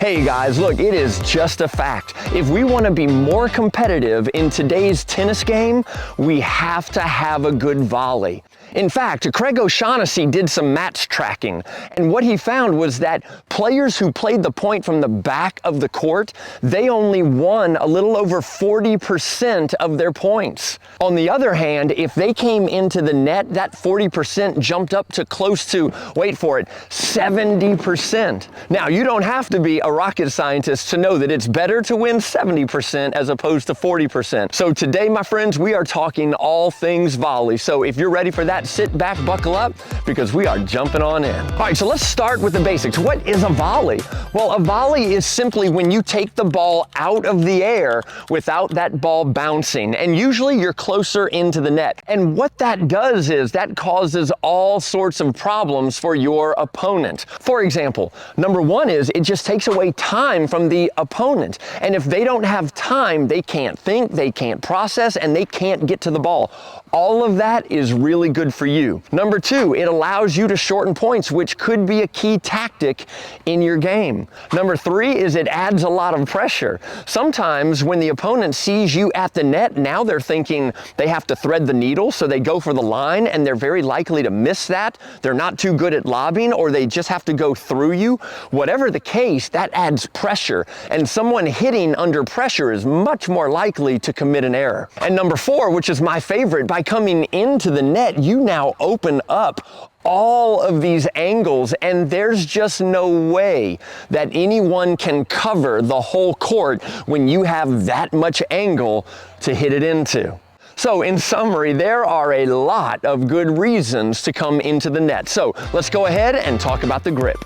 Hey guys, look, it is just a fact. If we want to be more competitive in today's tennis game, we have to have a good volley. In fact, Craig O'Shaughnessy did some match tracking, and what he found was that players who played the point from the back of the court, they only won a little over 40% of their points. On the other hand, if they came into the net, that 40% jumped up to close to, wait for it, 70%. Now, you don't have to be a rocket scientist to know that it's better to win 70% as opposed to 40%. So today, my friends, we are talking all things volley. So if you're ready for that, sit back, buckle up, because we are jumping on in. All right, so let's start with the basics. What is a volley? Well, a volley is simply when you take the ball out of the air without that ball bouncing, and usually you're closer into the net. And what that does is that causes all sorts of problems for your opponent. For example, number one is it just takes away time from the opponent. And if they don't have time, they can't think, they can't process, and they can't get to the ball. All of that is really good for you. Number two, it allows you to shorten points, which could be a key tactic in your game. Number three is it adds a lot of pressure. Sometimes when the opponent sees you at the net, now they're thinking they have to thread the needle, so they go for the line, and they're very likely to miss that. They're not too good at lobbing, or they just have to go through you. Whatever the case, that adds pressure, and someone hitting under pressure is much more likely to commit an error. And number four, which is my favorite, by coming into the net, you now open up all of these angles, and there's just no way that anyone can cover the whole court when you have that much angle to hit it into. So in summary, there are a lot of good reasons to come into the net. So let's go ahead and talk about the grip.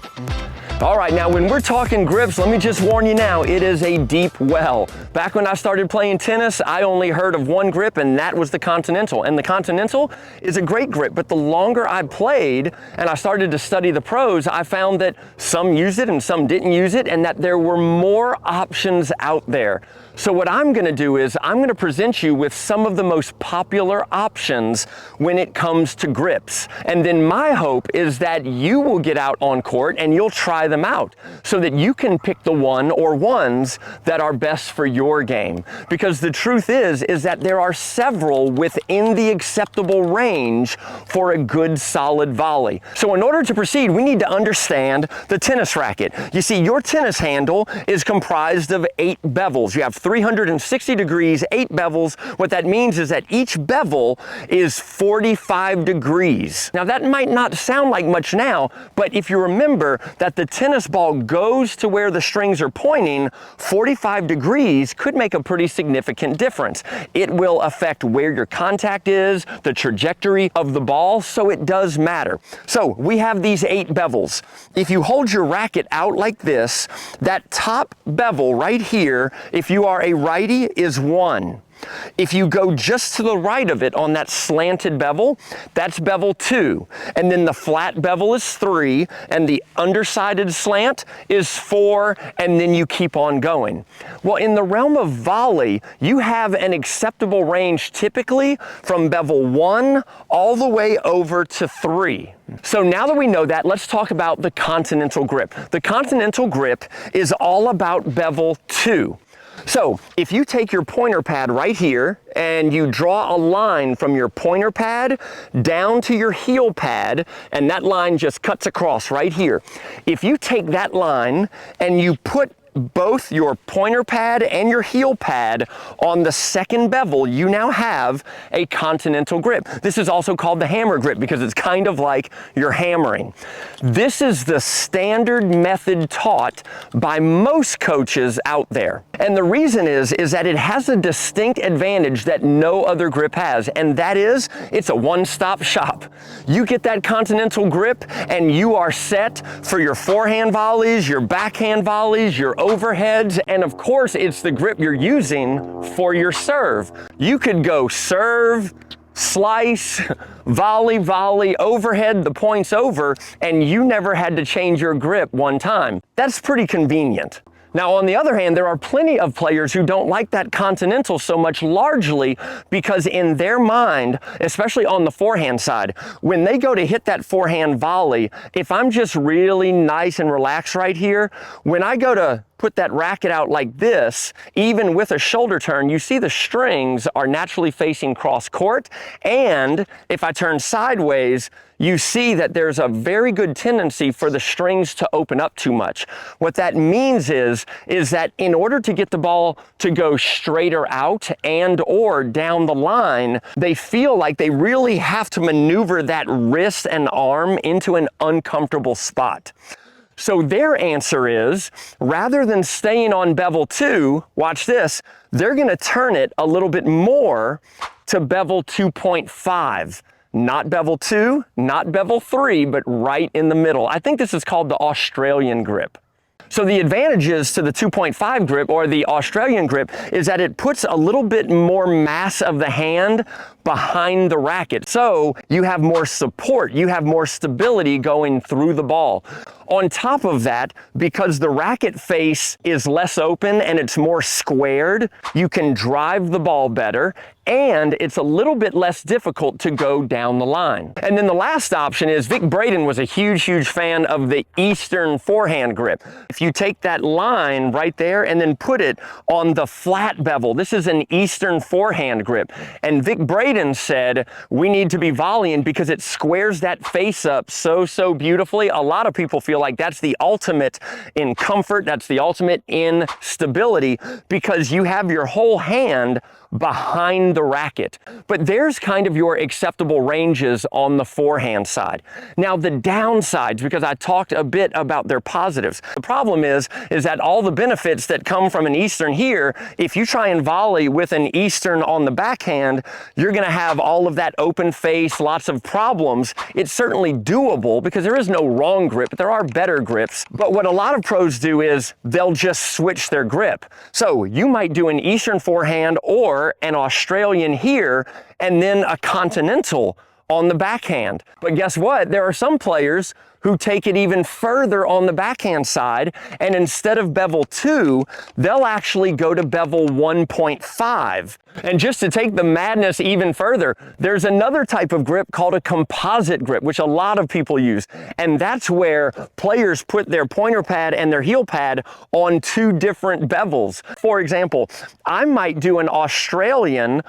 All right, now when we're talking grips, let me just warn you now, it is a deep well. Back when I started playing tennis, I only heard of one grip, and that was the Continental. And the Continental is a great grip, but the longer I played and I started to study the pros, I found that some used it and some didn't use it, and that there were more options out there. So what I'm gonna do is I'm gonna present you with some of the most popular options when it comes to grips. And then my hope is that you will get out on court and you'll try them out so that you can pick the one or ones that are best for your game. Because the truth is that there are several within the acceptable range for a good solid volley. So in order to proceed, we need to understand the tennis racket. You see, your tennis handle is comprised of 8 bevels. You have 360 degrees, 8 bevels. What that means is that each bevel is 45 degrees. Now that might not sound like much now, but if you remember that the tennis ball goes to where the strings are pointing, 45 degrees could make a pretty significant difference. It will affect where your contact is, the trajectory of the ball, so it does matter. So we have these 8 bevels. If you hold your racket out like this, that top bevel right here, if you are a righty, is 1. If you go just to the right of it on that slanted bevel, that's bevel 2. And then the flat bevel is 3, and the undersided slant is 4, and then you keep on going. Well, in the realm of volley, you have an acceptable range typically from bevel 1 all the way over to 3. So now that we know that, let's talk about the Continental grip. The Continental grip is all about bevel 2. So if you take your pointer pad right here and you draw a line from your pointer pad down to your heel pad, and that line just cuts across right here. If you take that line and you put both your pointer pad and your heel pad on the second bevel, you now have a Continental grip. This is also called the hammer grip because it's kind of like you're hammering. This is the standard method taught by most coaches out there. And the reason is that it has a distinct advantage that no other grip has, and that is it's a one-stop shop. You get that Continental grip and you are set for your forehand volleys, your backhand volleys, your overheads, and of course it's the grip you're using for your serve. You could go serve, slice, volley, volley, overhead, the point's over, and you never had to change your grip one time. That's pretty convenient. Now, on the other hand, there are plenty of players who don't like that continental so much, largely because in their mind, especially on the forehand side, when they go to hit that forehand volley, if I'm just really nice and relaxed right here, when I go to put that racket out like this, even with a shoulder turn, you see the strings are naturally facing cross court. And if I turn sideways, you see that there's a very good tendency for the strings to open up too much. What that means is that in order to get the ball to go straighter out and or down the line, they feel like they really have to maneuver that wrist and arm into an uncomfortable spot. So their answer is, rather than staying on bevel 2, watch this, they're going to turn it a little bit more to bevel 2.5. Not bevel 2, not bevel 3, but right in the middle. I think this is called the Australian grip. So the advantages to the 2.5 grip or the Australian grip is that it puts a little bit more mass of the hand behind the racket. So you have more support, you have more stability going through the ball. On top of that, because the racket face is less open and it's more squared, you can drive the ball better, and it's a little bit less difficult to go down the line. And then the last option is Vic Braden was a huge fan of the Eastern forehand grip. If you take that line right there and then put it on the flat bevel, this is an Eastern forehand grip. And Vic Braden said, we need to be volleying because it squares that face up so beautifully. A lot of people feel like that's the ultimate in comfort, that's the ultimate in stability, because you have your whole hand behind the racket. But there's kind of your acceptable ranges on the forehand side. Now the downsides, because I talked a bit about their positives. The problem is that all the benefits that come from an Eastern here, if you try and volley with an Eastern on the backhand, you're gonna have all of that open face, lots of problems. It's certainly doable because there is no wrong grip, but there are better grips. But what a lot of pros do is they'll just switch their grip. So you might do an Eastern forehand or an Australian here, and then a continental on the backhand. But guess what? There are some players who take it even further on the backhand side, and instead of bevel 2, they'll actually go to bevel 1.5. And just to take the madness even further, there's another type of grip called a composite grip, which a lot of people use. And that's where players put their pointer pad and their heel pad on 2 different bevels. For example, I might do an Australian,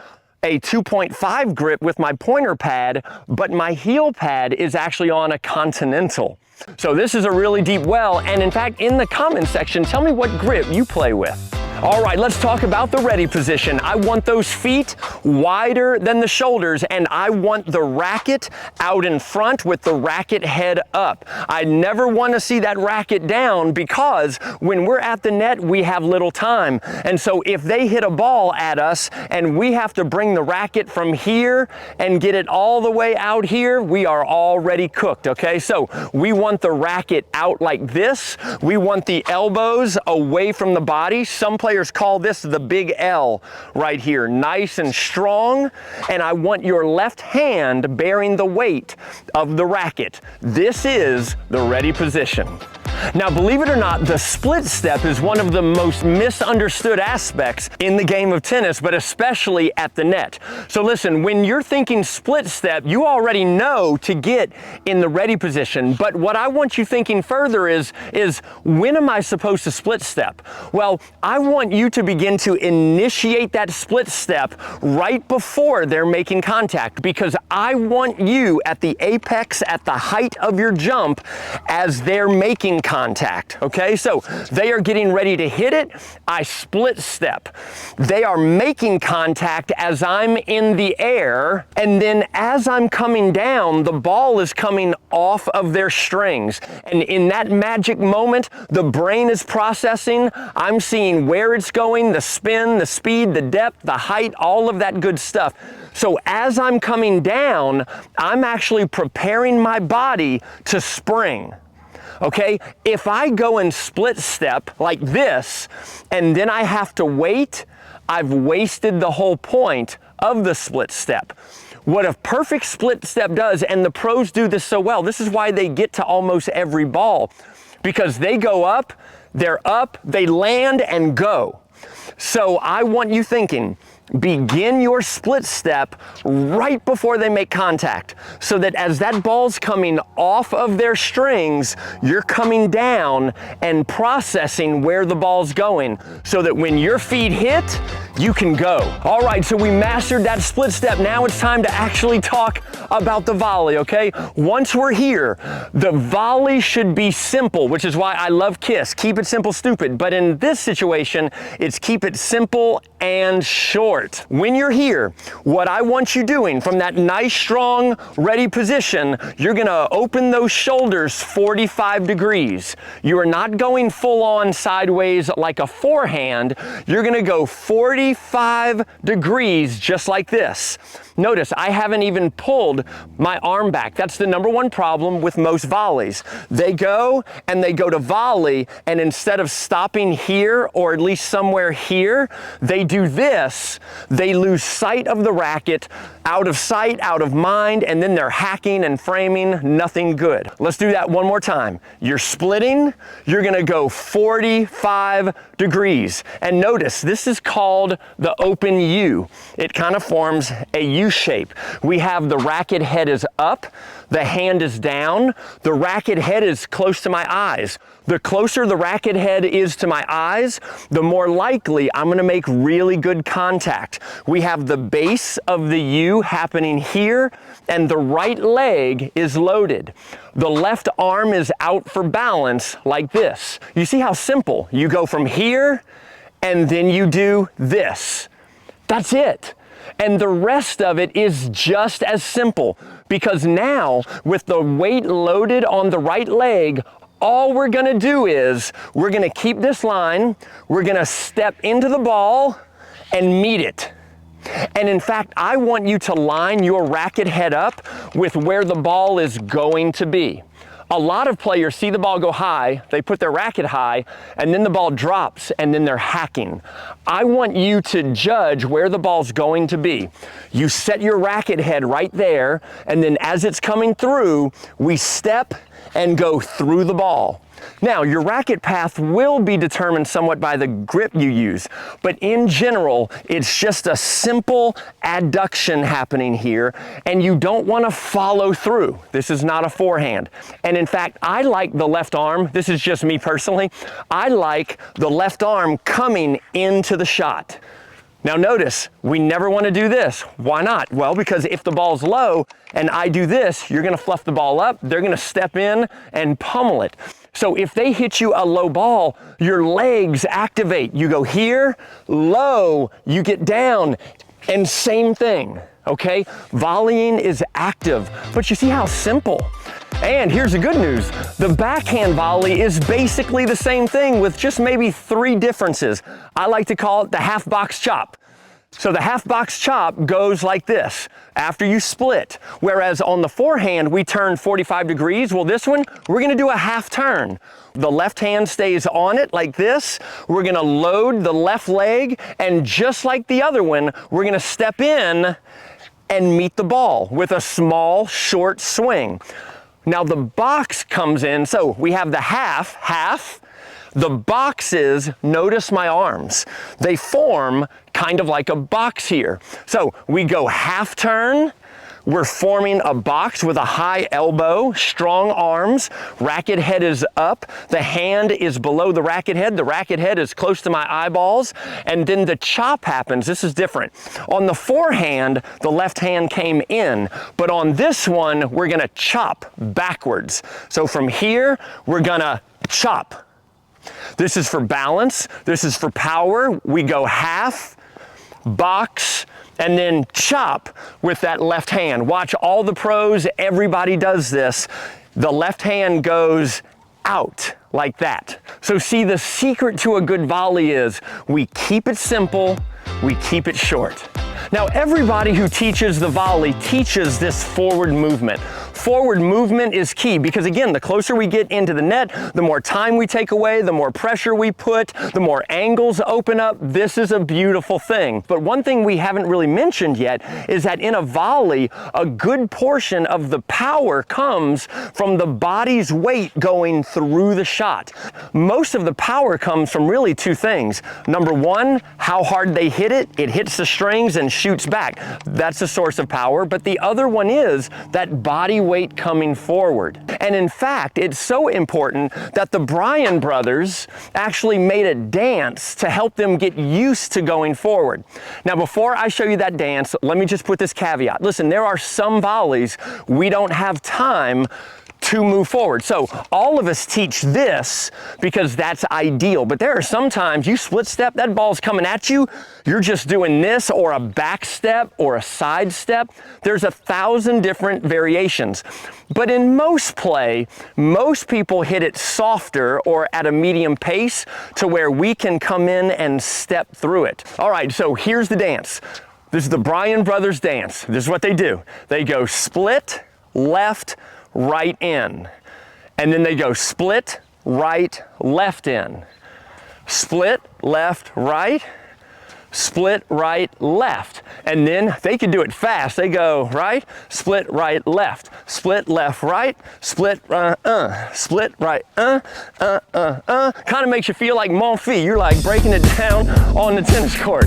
a 2.5 grip with my pointer pad, but my heel pad is actually on a continental. So this is a really deep well, and in fact, in the comment section, tell me what grip you play with. All right, let's talk about the ready position. I want those feet wider than the shoulders, and I want the racket out in front with the racket head up. I never want to see that racket down because when we're at the net, we have little time. And so if they hit a ball at us and we have to bring the racket from here and get it all the way out here, we are already cooked, okay? So we want the racket out like this. We want the elbows away from the body. Some players call this the big L right here, nice and strong, and I want your left hand bearing the weight of the racket. This is the ready position. Now, believe it or not, the split step is one of the most misunderstood aspects in the game of tennis, but especially at the net. So listen, when you're thinking split step, you already know to get in the ready position. But what I want you thinking further is when am I supposed to split step? Well, I want you to begin to initiate that split step right before they're making contact, because I want you at the apex, at the height of your jump, as they're making contact, okay? So they are getting ready to hit it, I split step. They are making contact as I'm in the air, and then as I'm coming down, the ball is coming off of their strings. And in that magic moment, the brain is processing. I'm seeing where it's going, the spin, the speed, the depth, the height, all of that good stuff. So as I'm coming down, I'm actually preparing my body to spring. Okay, if I go and split step like this, and then I have to wait, I've wasted the whole point of the split step. What a perfect split step does, and the pros do this so well, this is why they get to almost every ball, because they go up, they're up, they land and go. So I want you thinking, begin your split step right before they make contact, so that as that ball's coming off of their strings, you're coming down and processing where the ball's going, so that when your feet hit, you can go. All right, so we mastered that split step. Now it's time to actually talk about the volley, okay? Once we're here, the volley should be simple, which is why I love KISS. Keep it simple, stupid. But in this situation, it's keep it simple and short. When you're here, what I want you doing from that nice, strong, ready position, you're gonna open those shoulders 45 degrees. You are not going full on sideways like a forehand. You're gonna go 45 degrees just like this. Notice I haven't even pulled my arm back. That's the #1 problem with most volleys. They go and they go to volley, and instead of stopping here or at least somewhere here, they do this. They lose sight of the racket, out of sight, out of mind, and then they're hacking and framing, nothing good. Let's do that one more time. You're splitting, you're gonna go 45 degrees. And notice, this is called the open U. It kind of forms a U shape. We have the racket head is up, the hand is down, the racket head is close to my eyes. The closer the racket head is to my eyes, the more likely I'm gonna make really good contact. We have the base of the U happening here, and the right leg is loaded. The left arm is out for balance like this. You see how simple? You go from here, and then you do this. That's it. And the rest of it is just as simple, because now with the weight loaded on the right leg, all we're gonna do is we're gonna keep this line, we're gonna step into the ball and meet it. And in fact, I want you to line your racket head up with where the ball is going to be. A lot of players see the ball go high, they put their racket high, and then the ball drops, and then they're hacking. I want you to judge where the ball's going to be. You set your racket head right there, and then as it's coming through, we step and go through the ball. Now, your racket path will be determined somewhat by the grip you use, but in general, it's just a simple adduction happening here, and you don't want to follow through. This is not a forehand. And in fact, I like the left arm, this is just me personally, I like the left arm coming into the shot. Now notice, we never want to do this. Why not? Well, because if the ball's low and I do this, you're going to fluff the ball up, they're going to step in and pummel it. So if they hit you a low ball, your legs activate. You go here, low, you get down, and same thing, okay? Volleying is active, but you see how simple. And here's the good news. The backhand volley is basically the same thing with just maybe 3 differences. I like to call it the half box chop. So the half box chop goes like this after you split. Whereas on the forehand, we turn 45 degrees. Well, this one, we're gonna do a half turn. The left hand stays on it like this. We're gonna load the left leg, and just like the other one, we're gonna step in and meet the ball with a small, short swing. Now the box comes in, so we have the half. The boxes, notice my arms. They form kind of like a box here. So we go half turn, we're forming a box with a high elbow, strong arms, racket head is up, the hand is below the racket head is close to my eyeballs, and then the chop happens. This is different. On the forehand, the left hand came in, but on this one, we're gonna chop backwards. So from here, we're gonna chop. This is for balance, this is for power. We go half, box, and then chop with that left hand. Watch all the pros, everybody does this. The left hand goes out like that. So see, the secret to a good volley is we keep it simple, we keep it short. Now, everybody who teaches the volley teaches this forward movement. Forward movement is key because, again, the closer we get into the net, the more time we take away, the more pressure we put, the more angles open up. This is a beautiful thing. But one thing we haven't really mentioned yet is that in a volley, a good portion of the power comes from the body's weight going through the shot. Most of the power comes from really two things. Number one, how hard they hit it. It hits the strings and shoots back. That's a source of power. But the other one is that body weight coming forward. And in fact, it's so important that the Bryan brothers actually made a dance to help them get used to going forward. Now, before I show you that dance, let me just put this caveat. Listen, there are some volleys we don't have time to move forward. So all of us teach this because that's ideal, but there are sometimes you split step, that ball's coming at you, you're just doing this or a back step or a side step. There's 1,000 different variations. But in most play, most people hit it softer or at a medium pace to where we can come in and step through it. All right, so here's the dance. This is the Bryan brothers dance. This is what they do. They go split, left, right in, and then they go split, right, left in, split, left, right, split, right, left, and then they can do it fast. They go right, split, right, left, split, left, right, split, split, right, kind of makes you feel like mon fille. You're like breaking it down on the tennis court.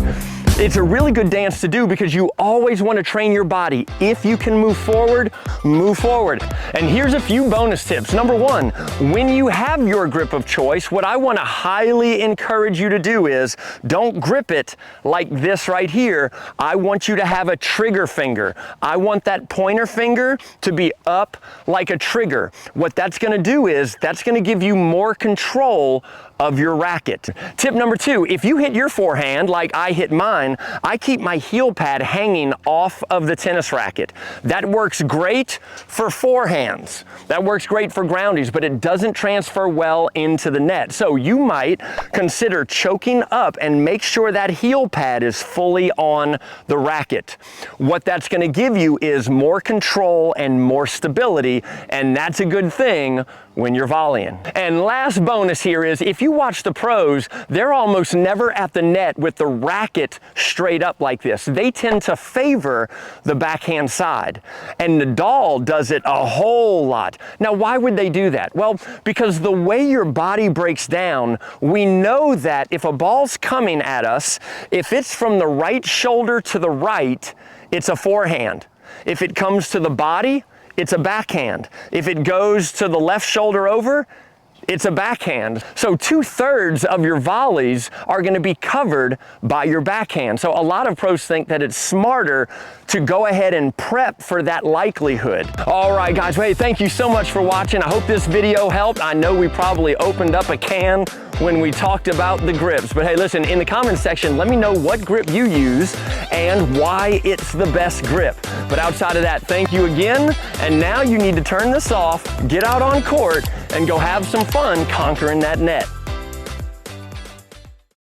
It's a really good dance to do because you always want to train your body. If you can move forward, move forward. And here's a few bonus tips. Number one, when you have your grip of choice, what I want to highly encourage you to do is don't grip it like this right here. I want you to have a trigger finger. I want that pointer finger to be up like a trigger. What that's going to do is that's going to give you more control of your racket. Tip number two, if you hit your forehand like I hit mine, I keep my heel pad hanging off of the tennis racket. That works great for forehands. That works great for groundies, but it doesn't transfer well into the net. So you might consider choking up and make sure that heel pad is fully on the racket. What that's going to give you is more control and more stability, and that's a good thing when you're volleying. And last bonus here is if you watch the pros, they're almost never at the net with the racket straight up like this. They tend to favor the backhand side. And Nadal does it a whole lot. Now, why would they do that? Well, because the way your body breaks down, we know that if a ball's coming at us, if it's from the right shoulder to the right, it's a forehand. If it comes to the body, it's a backhand. If it goes to the left shoulder over, it's a backhand. So 2/3 of your volleys are going to be covered by your backhand. So a lot of pros think that it's smarter to go ahead and prep for that likelihood. All right, guys, hey, thank you so much for watching. I hope this video helped. I know we probably opened up a can when we talked about the grips, but hey, listen, in the comments section, let me know what grip you use and why it's the best grip. But outside of that, thank you again. And now you need to turn this off, get out on court, and go have some fun conquering that net.